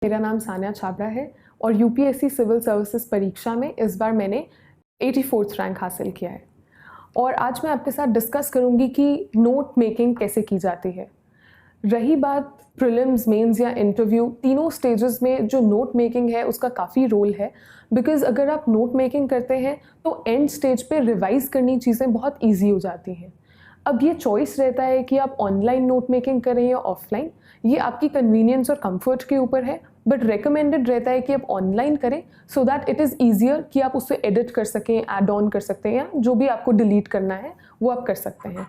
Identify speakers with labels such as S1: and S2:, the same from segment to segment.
S1: मेरा नाम सानिया छाबड़ा है और यूपीएससी सिविल सर्विसेज परीक्षा में इस बार मैंने 84th रैंक हासिल किया है। और आज मैं आपके साथ डिस्कस करूंगी कि नोट मेकिंग कैसे की जाती है। रही बात प्रीलिम्स, मेंस या इंटरव्यू, तीनों स्टेजेस में जो नोट मेकिंग है उसका काफ़ी रोल है। बिकॉज अगर आप नोट मेकिंग करते हैं तो एंड स्टेज पे रिवाइज करनी चीज़ें बहुत ईजी हो जाती हैं। अब ये चॉइस रहता है कि आप ऑनलाइन नोट मेकिंग करें या ऑफलाइन, ये आपकी कन्वीनियंस और कंफर्ट के ऊपर है। बट रिकमेंडेड रहता है कि आप ऑनलाइन करें so that it is easier कि आप उससे एडिट कर सकें, ऐड ऑन कर सकते हैं, या जो भी आपको डिलीट करना है वो आप कर सकते हैं।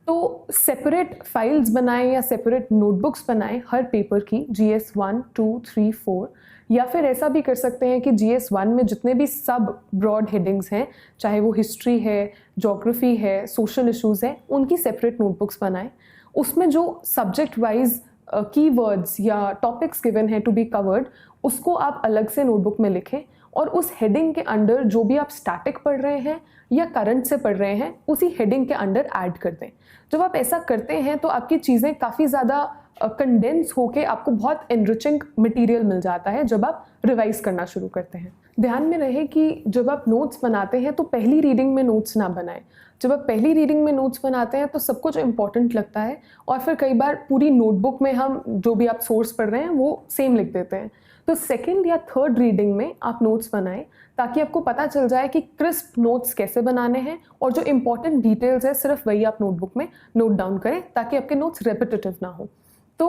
S1: तो सेपरेट फाइल्स बनाएं या सेपरेट नोटबुक्स बनाएं हर पेपर की, GS 1, 2, 3, 4, या फिर ऐसा भी कर सकते हैं कि GS 1 में जितने भी सब ब्रॉड हेडिंग्स हैं, चाहे वो हिस्ट्री है, ज्योग्राफी है, सोशल इश्यूज़ हैं, उनकी सेपरेट नोटबुक्स बनाएं। उसमें जो सब्जेक्ट वाइज कीवर्ड्स या टॉपिक्स गिवन है टू बी कवर्ड, उसको आप अलग से नोटबुक में लिखें और उस हेडिंग के अंडर जो भी आप स्टैटिक पढ़ रहे हैं या करंट से पढ़ रहे हैं उसी हेडिंग के अंडर ऐड कर दें। जब आप ऐसा करते हैं तो आपकी चीज़ें काफ़ी ज़्यादा कंडेंस होके आपको बहुत एनरिचिंग मटेरियल मिल जाता है जब आप रिवाइज करना शुरू करते हैं। ध्यान में रहे कि जब आप नोट्स बनाते हैं तो पहली रीडिंग में नोट्स ना बनाएं। जब आप पहली रीडिंग में नोट्स बनाते हैं तो सब कुछ इंपॉर्टेंट लगता है और फिर कई बार पूरी नोटबुक में हम जो भी आप सोर्स पढ़ रहे हैं वो सेम लिख देते हैं। तो सेकेंड या थर्ड रीडिंग में आप नोट्स बनाएं ताकि आपको पता चल जाए कि क्रिस्प नोट्स कैसे बनाने हैं और जो इंपॉर्टेंट डिटेल्स है सिर्फ वही आप नोटबुक में नोट डाउन करें ताकि आपके नोट्स रेपिटेटिव ना हो। तो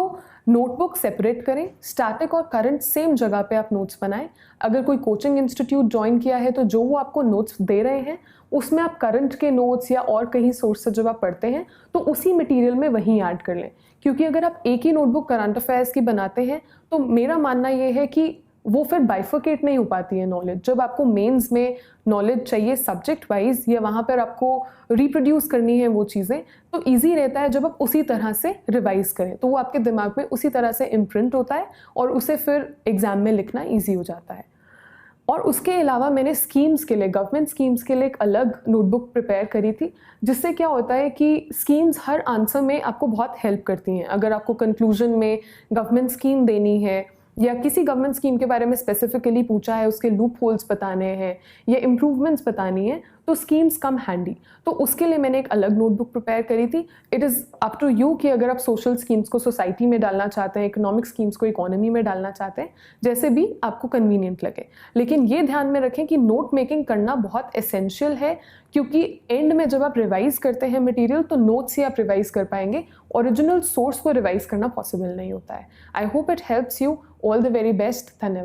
S1: नोटबुक सेपरेट करें, स्टैटिक और करंट सेम जगह पे आप नोट्स बनाएं। अगर कोई कोचिंग इंस्टीट्यूट ज्वाइन किया है तो जो वो आपको नोट्स दे रहे हैं उसमें आप करंट के नोट्स या और कहीं सोर्स से जब आप पढ़ते हैं तो उसी मटेरियल में वहीं ऐड कर लें। क्योंकि अगर आप एक ही नोटबुक करंट अफेयर्स की बनाते हैं तो मेरा मानना ये है कि वो फिर बाइफर्केट नहीं हो पाती है नॉलेज। जब आपको मेंस में नॉलेज चाहिए सब्जेक्ट वाइज या वहाँ पर आपको रिप्रोड्यूस करनी है वो चीज़ें, तो इजी रहता है जब आप उसी तरह से रिवाइज करें, तो वो आपके दिमाग में उसी तरह से इम्प्रिंट होता है और उसे फिर एग्जाम में लिखना ईजी हो जाता है। और उसके अलावा मैंने स्कीम्स के लिए, गवर्नमेंट स्कीम्स के लिए एक अलग नोटबुक प्रिपेयर करी थी, जिससे क्या होता है कि स्कीम्स हर आंसर में आपको बहुत हेल्प करती हैं। अगर आपको कंक्लूजन में गवर्नमेंट स्कीम देनी है या किसी गवर्नमेंट स्कीम के बारे में स्पेसिफिकली पूछा है, उसके लूप होल्स बताने हैं या इम्प्रूवमेंट्स बतानी है, तो स्कीम्स कम हैंडी। तो उसके लिए मैंने एक अलग नोटबुक प्रिपेयर करी थी। It is up to you कि अगर आप सोशल स्कीम्स को सोसाइटी में डालना चाहते हैं, इकोनॉमिक स्कीम्स को इकोनॉमी में डालना चाहते हैं, जैसे भी आपको कन्वीनियंट लगे। लेकिन ये ध्यान में रखें कि नोट मेकिंग करना बहुत एसेंशियल है, क्योंकि एंड में जब आप रिवाइज करते हैं मटेरियल तो नोट से आप रिवाइज कर पाएंगे, ओरिजिनल सोर्स को रिवाइज करना पॉसिबल नहीं होता है। I hope it helps you. All the very best. धन्यवाद।